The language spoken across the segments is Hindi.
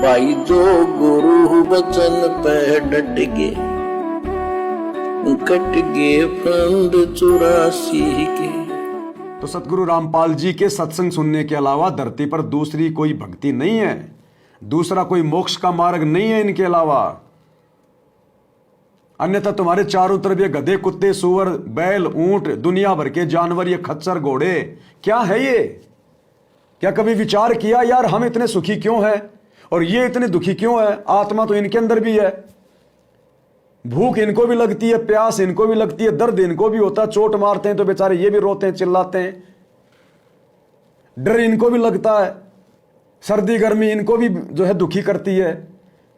भाई जो गुरु वचन पे डट गए, कट गए फंद 84 के। तो सतगुरु रामपाल जी के सत्संग सुनने के अलावा धरती पर दूसरी कोई भक्ति नहीं है, दूसरा कोई मोक्ष का मार्ग नहीं है इनके अलावा। अन्यथा तुम्हारे चारों तरफ ये गधे, कुत्ते, सुअर, बैल, ऊंट, दुनिया भर के जानवर, ये खच्चर, घोड़े, क्या है ये? क्या कभी विचार किया यार हम इतने सुखी क्यों हैं और ये इतने दुखी क्यों है? आत्मा तो इनके अंदर भी है, भूख इनको भी लगती है, प्यास इनको भी लगती है, दर्द इनको भी होता है, चोट मारते हैं तो बेचारे ये भी रोते हैं, चिल्लाते हैं, डर इनको भी लगता है, सर्दी गर्मी इनको भी जो है दुखी करती है।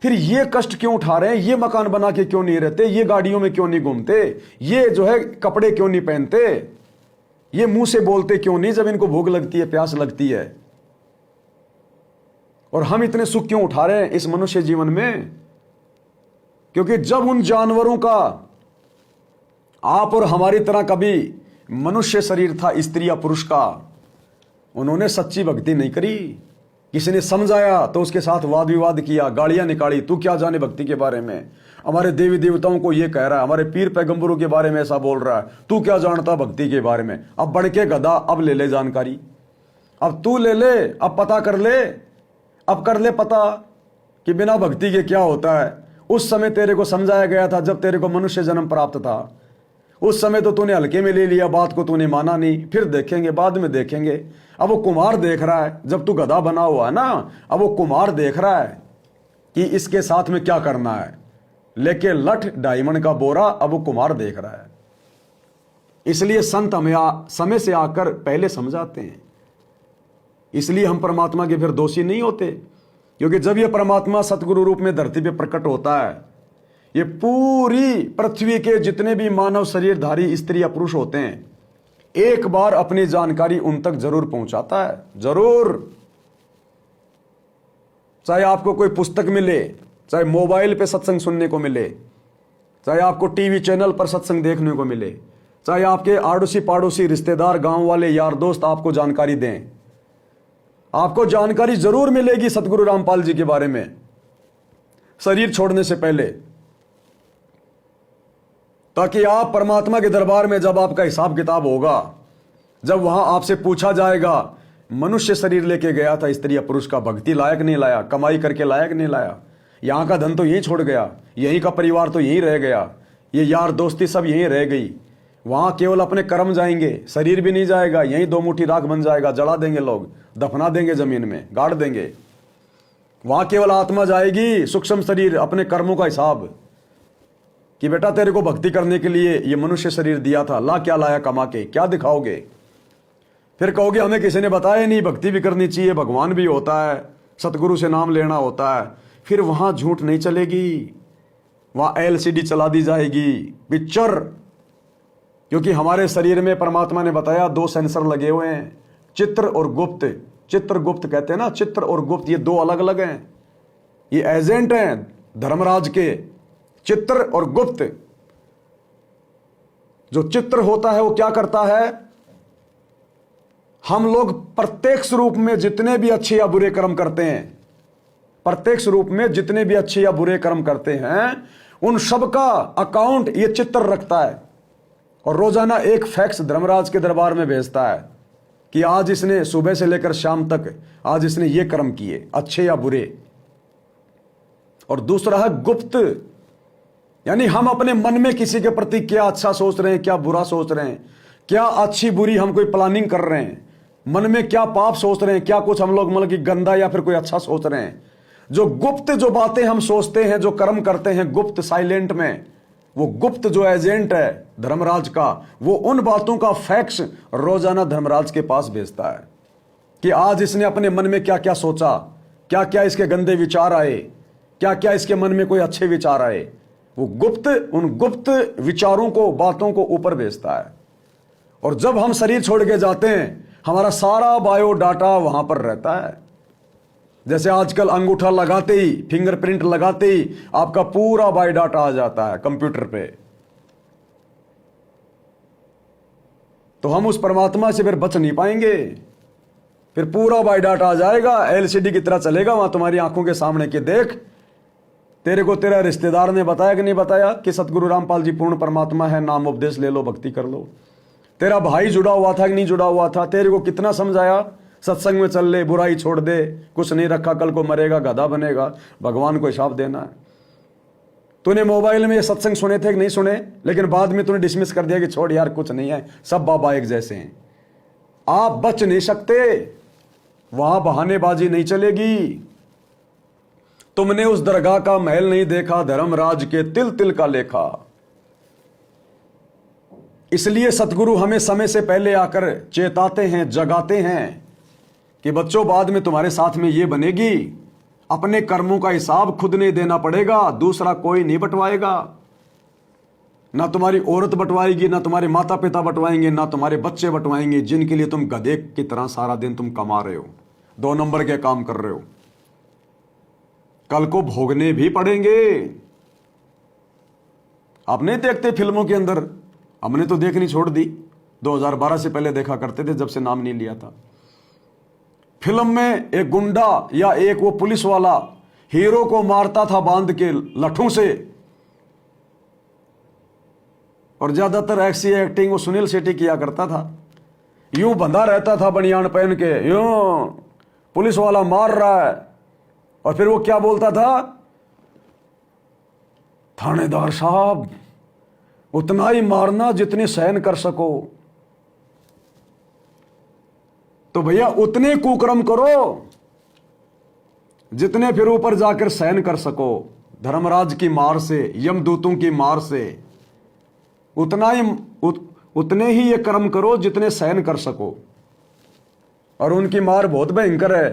फिर ये कष्ट क्यों उठा रहे हैं? ये मकान बना के क्यों नहीं रहते? ये गाड़ियों में क्यों नहीं घूमते? ये जो है कपड़े क्यों नहीं पहनते? ये मुंह से बोलते क्यों नहीं जब इनको भूख लगती है, प्यास लगती है? और हम इतने सुख क्यों उठा रहे हैं इस मनुष्य जीवन में? क्योंकि जब उन जानवरों का आप और हमारी तरह कभी मनुष्य शरीर था, स्त्री या पुरुष का, उन्होंने सच्ची भक्ति नहीं करी। किसी ने समझाया तो उसके साथ वाद विवाद किया, गालियां निकाली, तू क्या जाने भक्ति के बारे में, हमारे देवी देवताओं को ये कह रहा है, हमारे पीर पैगंबरों के बारे में ऐसा बोल रहा है, तू क्या जानता भक्ति के बारे में। अब बढ़ के गधा, अब ले ले जानकारी, अब तू ले ले, अब पता कर ले, अब कर ले पता कि बिना भक्ति के क्या होता है। उस समय तेरे को समझाया गया था जब तेरे को मनुष्य जन्म प्राप्त था, उस समय तो तूने हल्के में ले लिया, बात को तूने माना नहीं, फिर देखेंगे, बाद में देखेंगे। अब वो कुमार देख रहा है, जब तू गधा बना हुआ है ना, अब वो कुमार देख रहा है कि इसके साथ में क्या करना है, लेके लठ डायमंड का बोरा, अब वो कुमार देख रहा है। इसलिए संत हमें समय से आकर पहले समझाते हैं, इसलिए हम परमात्मा के फिर दोषी नहीं होते। क्योंकि जब ये परमात्मा सतगुरु रूप में धरती पे प्रकट होता है, ये पूरी पृथ्वी के जितने भी मानव शरीरधारी स्त्री या पुरुष होते हैं, एक बार अपनी जानकारी उन तक जरूर पहुंचाता है, जरूर। चाहे आपको कोई पुस्तक मिले, चाहे मोबाइल पे सत्संग सुनने को मिले, चाहे आपको टीवी चैनल पर सत्संग देखने को मिले, चाहे आपके आड़ोसी पाड़ोसी रिश्तेदार, गांव वाले, यार दोस्त आपको जानकारी दें, आपको जानकारी जरूर मिलेगी सतगुरु रामपाल जी के बारे में शरीर छोड़ने से पहले, ताकि आप परमात्मा के दरबार में जब आपका हिसाब किताब होगा, जब वहां आपसे पूछा जाएगा मनुष्य शरीर लेके गया था स्त्री या पुरुष का, भक्ति लायक नहीं लाया, कमाई करके लायक नहीं लाया, यहां का धन तो यहीं छोड़ गया, यहीं का परिवार तो यहीं रह गया, ये यार दोस्ती सब यहीं रह गई, वहां केवल अपने कर्म जाएंगे, शरीर भी नहीं जाएगा, यहीं दो मुट्ठी राख बन जाएगा, जला देंगे लोग, दफना देंगे जमीन में, गाड़ देंगे। वहां केवल आत्मा जाएगी, सूक्ष्म शरीर, अपने कर्मों का हिसाब कि बेटा तेरे को भक्ति करने के लिए ये मनुष्य शरीर दिया था, ला क्या लाया कमा के, क्या दिखाओगे? फिर कहोगे हमें किसी ने बताया नहीं, भक्ति भी करनी चाहिए, भगवान भी होता है, सतगुरु से नाम लेना होता है। फिर वहां झूठ नहीं चलेगी, वहां एलसीडी चला दी जाएगी, पिक्चर। क्योंकि हमारे शरीर में परमात्मा ने बताया 2 सेंसर लगे हुए हैं, चित्र और गुप्त। चित्र गुप्त कहते हैं ना, चित्र और गुप्त ये 2 अलग अलग हैं, ये एजेंट हैं धर्मराज के, चित्र और गुप्त। जो चित्र होता है वो क्या करता है, हम लोग प्रत्यक्ष रूप में जितने भी अच्छे या बुरे कर्म करते हैं, प्रत्यक्ष रूप में जितने भी अच्छे या बुरे कर्म करते हैं, उन सब का अकाउंट ये चित्र रखता है और रोजाना एक फैक्स धर्मराज के दरबार में भेजता है कि आज इसने सुबह से लेकर शाम तक आज इसने ये कर्म किए, अच्छे या बुरे। और दूसरा है गुप्त, यानी हम अपने मन में किसी के प्रति क्या अच्छा सोच रहे हैं, क्या बुरा सोच रहे हैं, क्या अच्छी बुरी हम कोई प्लानिंग कर रहे हैं, मन में क्या पाप सोच रहे हैं, क्या कुछ हम लोग मतलब कि गंदा या फिर कोई अच्छा सोच रहे हैं। जो गुप्त जो बातें हम सोचते हैं, जो कर्म करते हैं गुप्त साइलेंट में, वो गुप्त जो एजेंट है धर्मराज का, वो उन बातों का फैक्स रोजाना धर्मराज के पास भेजता है कि आज इसने अपने मन में क्या क्या सोचा, क्या क्या इसके गंदे विचार आए, क्या क्या इसके मन में कोई अच्छे विचार आए। वो गुप्त उन गुप्त विचारों को, बातों को ऊपर भेजता है। और जब हम शरीर छोड़ के जाते हैं, हमारा सारा बायोडाटा वहां पर रहता है। जैसे आजकल अंगूठा लगाते ही, फिंगरप्रिंट लगाते ही आपका पूरा बायोडाटा आ जाता है कंप्यूटर पे। तो हम उस परमात्मा से फिर बच नहीं पाएंगे, फिर पूरा बायोडाटा आ जाएगा, एलसीडी की तरह चलेगा वहां तुम्हारी आंखों के सामने कि देख तेरे को तेरा रिश्तेदार ने बताया कि नहीं बताया कि सतगुरु रामपाल जी पूर्ण परमात्मा है, नाम उपदेश ले लो, भक्ति कर लो। तेरा भाई जुड़ा हुआ था कि नहीं जुड़ा हुआ था, तेरे को कितना समझाया सत्संग में चल ले, बुराई छोड़ दे, कुछ नहीं रखा, कल को मरेगा गधा बनेगा, भगवान को हिसाब देना है। तूने मोबाइल में ये सत्संग सुने थे कि नहीं सुने, लेकिन बाद में तूने डिसमिस कर दिया कि छोड़ यार कुछ नहीं है, सब बाबा एक जैसे हैं। आप बच नहीं सकते, वहां बहानेबाजी नहीं चलेगी। तुमने उस दरगाह का महल नहीं देखा, धर्मराज के तिल तिल का लेखा। इसलिए सतगुरु हमें समय से पहले आकर चेताते हैं, जगाते हैं कि बच्चों बाद में तुम्हारे साथ में ये बनेगी, अपने कर्मों का हिसाब खुद नहीं देना पड़ेगा, दूसरा कोई नहीं बंटवाएगा। ना तुम्हारी औरत बंटवाएगी, ना तुम्हारे माता पिता बंटवाएंगे, ना तुम्हारे बच्चे बंटवाएंगे, जिनके लिए तुम गधे की तरह सारा दिन तुम कमा रहे हो, 2 नंबर के काम कर रहे हो, कल को भोगने भी पड़ेंगे। आप नहीं देखते फिल्मों के अंदर, हमने तो देखनी छोड़ दी, 2012 से पहले देखा करते थे जब से नाम नहीं लिया था। फिल्म में एक गुंडा या एक वो पुलिस वाला हीरो को मारता था बांध के लठों से, और ज्यादातर ऐसी एक्टिंग वो सुनील शेट्टी किया करता था। यूं बंधा रहता था बनियान पहन के, यूं पुलिस वाला मार रहा है, और फिर वो क्या बोलता था, थानेदार साहब उतना ही मारना जितने सहन कर सको। तो भैया उतने कुकर्म करो जितने फिर ऊपर जाकर सहन कर सको, धर्मराज की मार से, यमदूतों की मार से, उतने ही ये कर्म करो जितने सहन कर सको। और उनकी मार बहुत भयंकर है,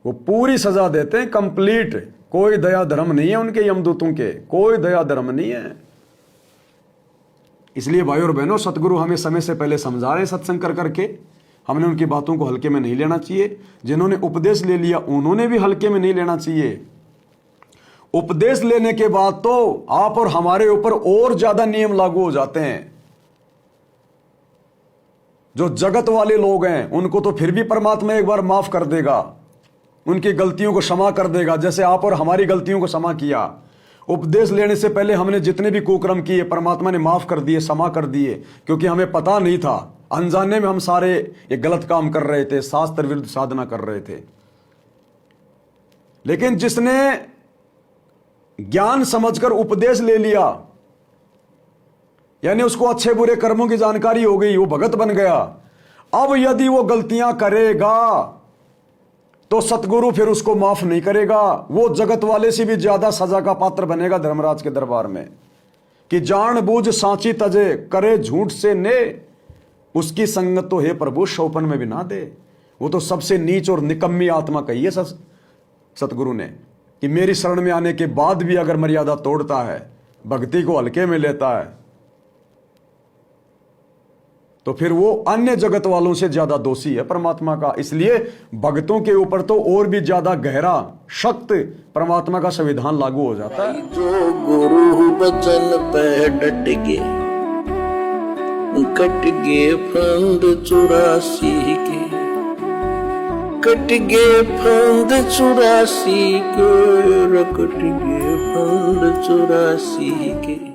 वो पूरी सजा देते हैं कंप्लीट, कोई दया धर्म नहीं है उनके यमदूतों के, कोई दया धर्म नहीं है। इसलिए भाई और बहनों, सतगुरु हमें समय से पहले समझा रहे हैं सत्संग कर करके, हमने उनकी बातों को हल्के में नहीं लेना चाहिए। जिन्होंने उपदेश ले लिया उन्होंने भी हल्के में नहीं लेना चाहिए। उपदेश लेने के बाद तो आप और हमारे ऊपर और ज्यादा नियम लागू हो जाते हैं। जो जगत वाले लोग हैं उनको तो फिर भी परमात्मा एक बार माफ कर देगा, उनकी गलतियों को क्षमा कर देगा, जैसे आप और हमारी गलतियों को क्षमा किया। उपदेश लेने से पहले हमने जितने भी कुकर्म किए परमात्मा ने माफ कर दिए, क्षमा कर दिए, क्योंकि हमें पता नहीं था, अनजाने में हम सारे ये गलत काम कर रहे थे, शास्त्र विरुद्ध साधना कर रहे थे। लेकिन जिसने ज्ञान समझकर उपदेश ले लिया, यानी उसको अच्छे बुरे कर्मों की जानकारी हो गई, वो भगत बन गया। अब यदि वो गलतियां करेगा तो सतगुरु फिर उसको माफ नहीं करेगा, वो जगत वाले से भी ज्यादा सजा का पात्र बनेगा धर्मराज के दरबार में, कि जानबूझ सांची तजे करे झूठ से ने, उसकी संगत तो हे प्रभु शौपन में भी ना दे। वो तो सबसे नीच और निकम्मी आत्मा कही है सतगुरु ने, कि मेरी शरण में आने के बाद भी अगर मर्यादा तोड़ता है, भक्ति को हल्के में लेता है, तो फिर वो अन्य जगत वालों से ज्यादा दोषी है परमात्मा का। इसलिए भक्तों के ऊपर तो और भी ज्यादा गहरा सख्त परमात्मा का संविधान लागू हो जाता है। जो गुरु बचन पे डट गए, कट गए फंद 84 के, कट गए फंद 84 के, कट गए फंद 84 के।